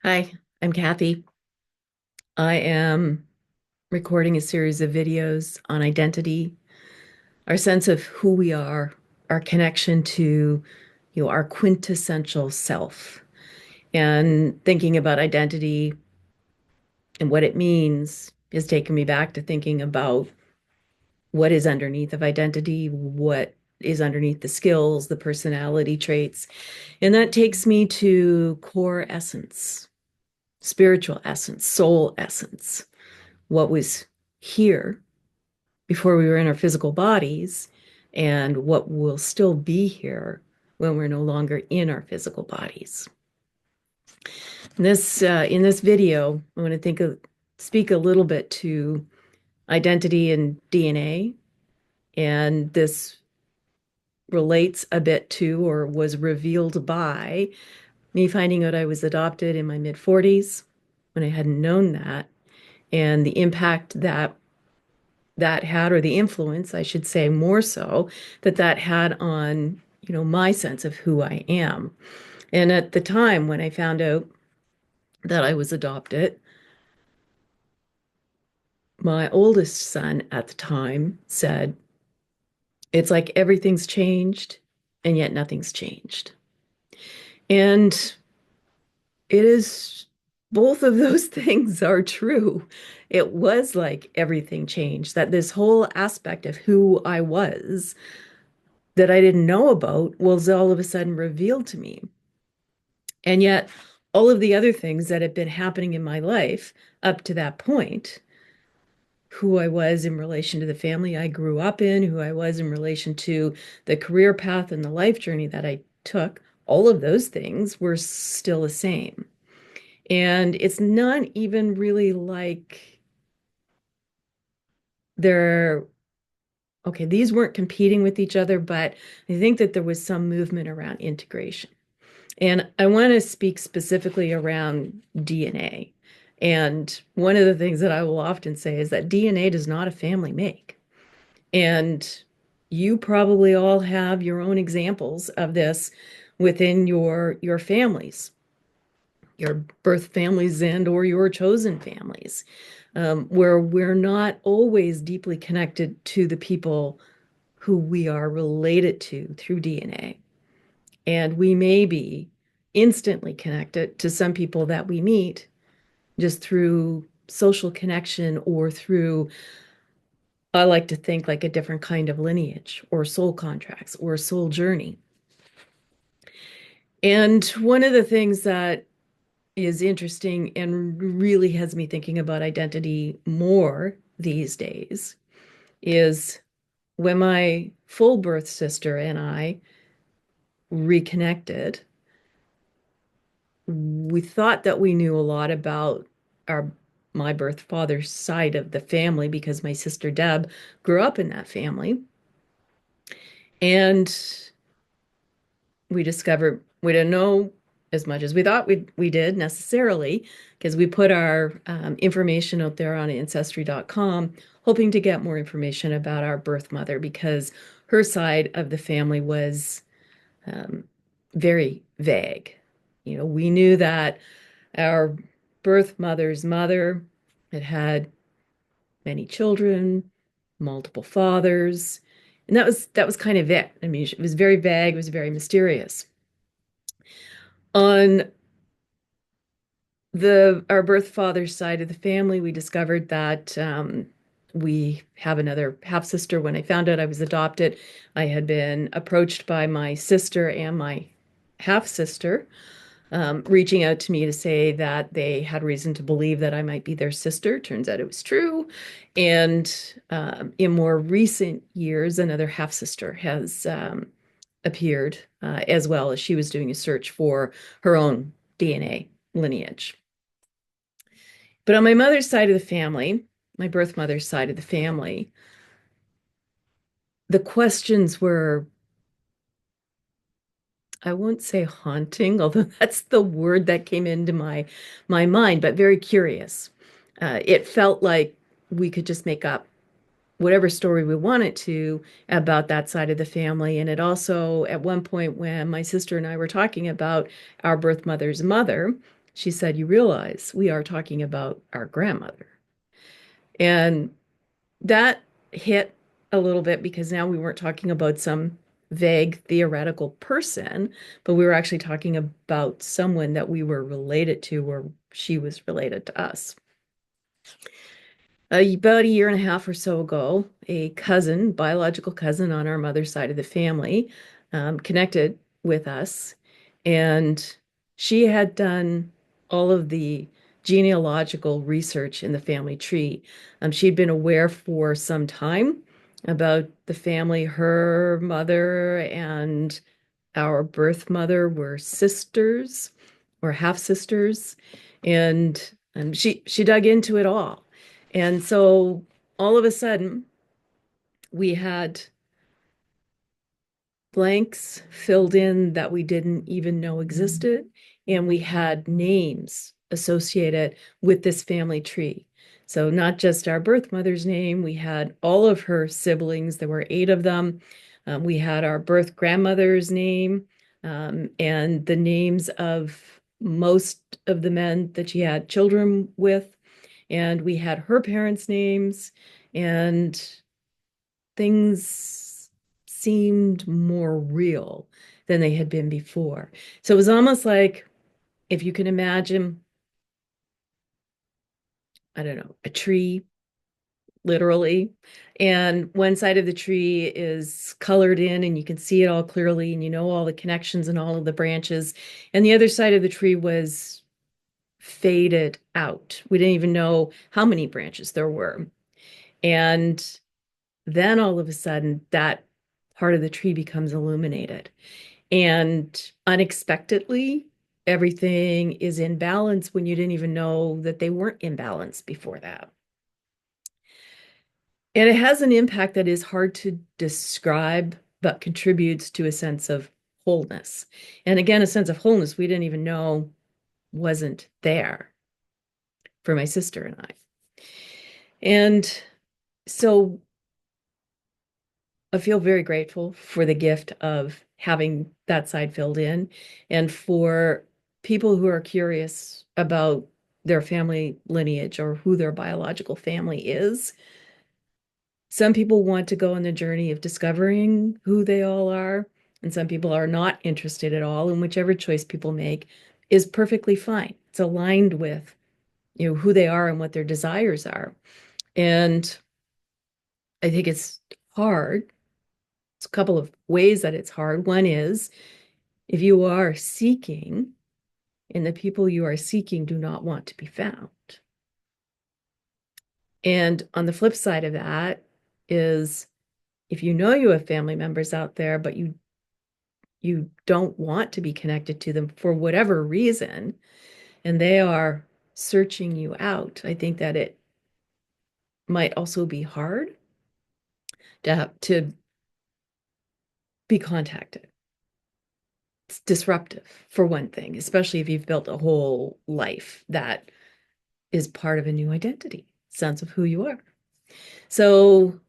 Hi, I'm Kathy. I am recording a series of videos on identity, our sense of who we are, our connection to, our quintessential self, and thinking about identity and what it means has taken me back to thinking about what is underneath of identity, what is underneath the skills, the personality traits. And that takes me to core essence, spiritual essence, soul essence, what was here before we were in our physical bodies and what will still be here when we're no longer in our physical bodies. In this video, I want to speak a little bit to identity and DNA, and this relates a bit to or was revealed by me finding out I was adopted in my mid 40s when I hadn't known that, and the impact that had, or the influence, I should say, more so, that had on, my sense of who I am. And at the time when I found out that I was adopted, my oldest son at the time said, it's like everything's changed and yet nothing's changed. And it is, both of those things are true. It was like everything changed, that this whole aspect of who I was that I didn't know about was all of a sudden revealed to me. And yet, all of the other things that had been happening in my life up to that point, who I was in relation to the family I grew up in, who I was in relation to the career path and the life journey that I took, all of those things were still the same. And it's not even really like they're okay, these weren't competing with each other, but I think that there was some movement around integration. And I want to speak specifically around DNA. And one of the things that I will often say is that DNA does not a family make. And you probably all have your own examples of this within your families, your birth families and or your chosen families, where we're not always deeply connected to the people who we are related to through DNA. And we may be instantly connected to some people that we meet just through social connection or through, I like to think, like a different kind of lineage or soul contracts or soul journey. And one of the things that is interesting and really has me thinking about identity more these days is when my full birth sister and I reconnected, we thought that we knew a lot about our my birth father's side of the family because my sister Deb grew up in that family. And we discovered we didn't know as much as we thought we did necessarily, because we put our information out there on ancestry.com, hoping to get more information about our birth mother because her side of the family was um, very vague. We knew that our birth mother's mother had had many children, multiple fathers, and that was kind of it. I mean, it was very vague, it was very mysterious. On the our birth father's side of the family, we discovered that we have another half sister. When I found out I was adopted, I had been approached by my sister and my half sister, reaching out to me to say that they had reason to believe that I might be their sister. Turns out it was true. And in more recent years, another half sister has appeared as well, as she was doing a search for her own DNA lineage. But on my mother's side of the family, my birth mother's side of the family, the questions were, I won't say haunting, although that's the word that came into my mind, but very curious. It felt like we could just make up whatever story we wanted to about that side of the family. And it also, at one point when my sister and I were talking about our birth mother's mother, she said, "You realize we are talking about our grandmother." And that hit a little bit because now we weren't talking about some vague theoretical person, but we were actually talking about someone that we were related to, or she was related to us. About a year and a half or so ago, a cousin, biological cousin on our mother's side of the family, connected with us, and she had done all of the genealogical research in the family tree. She'd been aware for some time about the family. Her mother and our birth mother were sisters or half sisters, and she dug into it all. And so all of a sudden, we had blanks filled in that we didn't even know existed, and we had names associated with this family tree. So not just our birth mother's name, we had all of her siblings. There were 8 of them. We had our birth grandmother's name, and the names of most of the men that she had children with. And we had her parents' names, and things seemed more real than they had been before. So it was almost like, if you can imagine, I don't know, a tree, literally, and one side of the tree is colored in and you can see it all clearly and you know all the connections and all of the branches, and the other side of the tree was faded out. We didn't even know how many branches there were. And then all of a sudden, that part of the tree becomes illuminated. And unexpectedly, everything is in balance when you didn't even know that they weren't in balance before that. And it has an impact that is hard to describe, but contributes to a sense of wholeness. And again, a sense of wholeness we didn't even know wasn't there for my sister and I. And so I feel very grateful for the gift of having that side filled in, and for people who are curious about their family lineage or who their biological family is. Some people want to go on the journey of discovering who they all are, and some people are not interested at all, and whichever choice people make is perfectly fine. It's aligned with, who they are and what their desires are. And I think it's hard. It's a couple of ways that it's hard. One is, if you are seeking and the people you are seeking do not want to be found. And on the flip side of that is, if you know you have family members out there, but you don't want to be connected to them for whatever reason, and they are searching you out, I think that it might also be hard to be contacted. It's disruptive, for one thing, especially if you've built a whole life that is part of a new identity, sense of who you are. So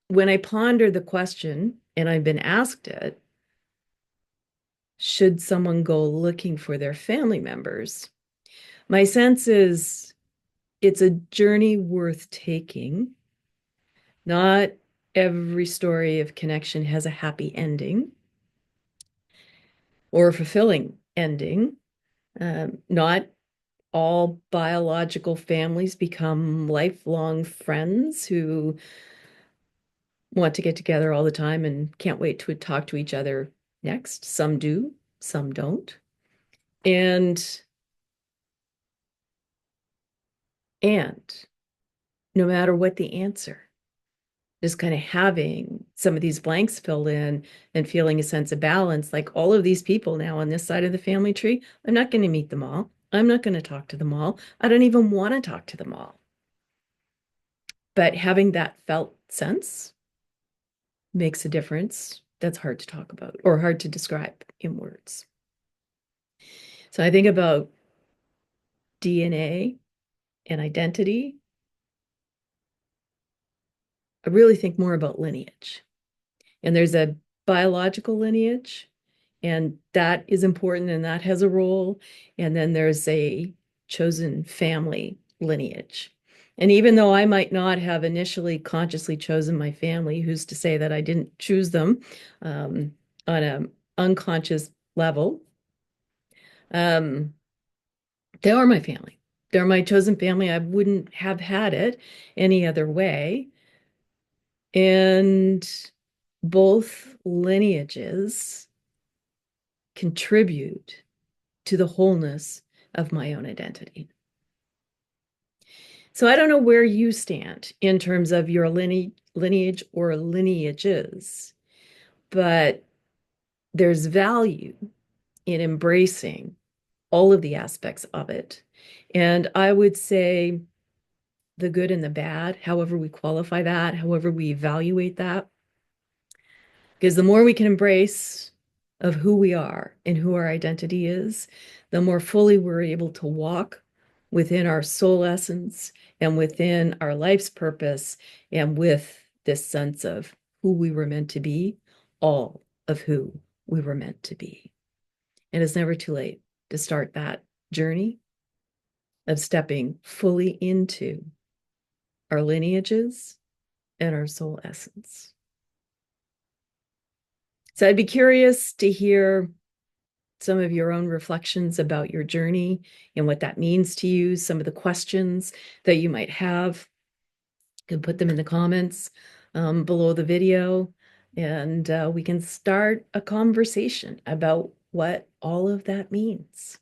when I ponder the question, and I've been asked it, should someone go looking for their family members? My sense is it's a journey worth taking. Not every story of connection has a happy ending or a fulfilling ending. Not all biological families become lifelong friends who want to get together all the time and can't wait to talk to each other next. Some do, some don't. And and no matter what the answer, just kind of having some of these blanks filled in and feeling a sense of balance, like all of these people now on this side of the family tree, I'm not going to meet them all. I'm not going to talk to them all. I don't even want to talk to them all. But having that felt sense makes a difference that's hard to talk about or hard to describe in words. So I think about DNA and identity. I really think more about lineage. And there's a biological lineage And that is important and that has a role. And then there's a chosen family lineage. And even though I might not have initially consciously chosen my family, who's to say that I didn't choose them on an unconscious level? Um, they are my family. They're my chosen family. I wouldn't have had it any other way. And both lineages contribute to the wholeness of my own identity. So I don't know where you stand in terms of your lineage or lineages, but there's value in embracing all of the aspects of it. And I would say the good and the bad, however we qualify that, however we evaluate that, because the more we can embrace of who we are and who our identity is, the more fully we're able to walk within our soul essence and within our life's purpose and with this sense of who we were meant to be, all of who we were meant to be. And it's never too late to start that journey of stepping fully into our lineages and our soul essence. So I'd be curious to hear some of your own reflections about your journey and what that means to you, some of the questions that you might have. You can put them in the comments below the video, and we can start a conversation about what all of that means.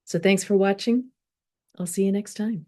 So thanks for watching. I'll see you next time.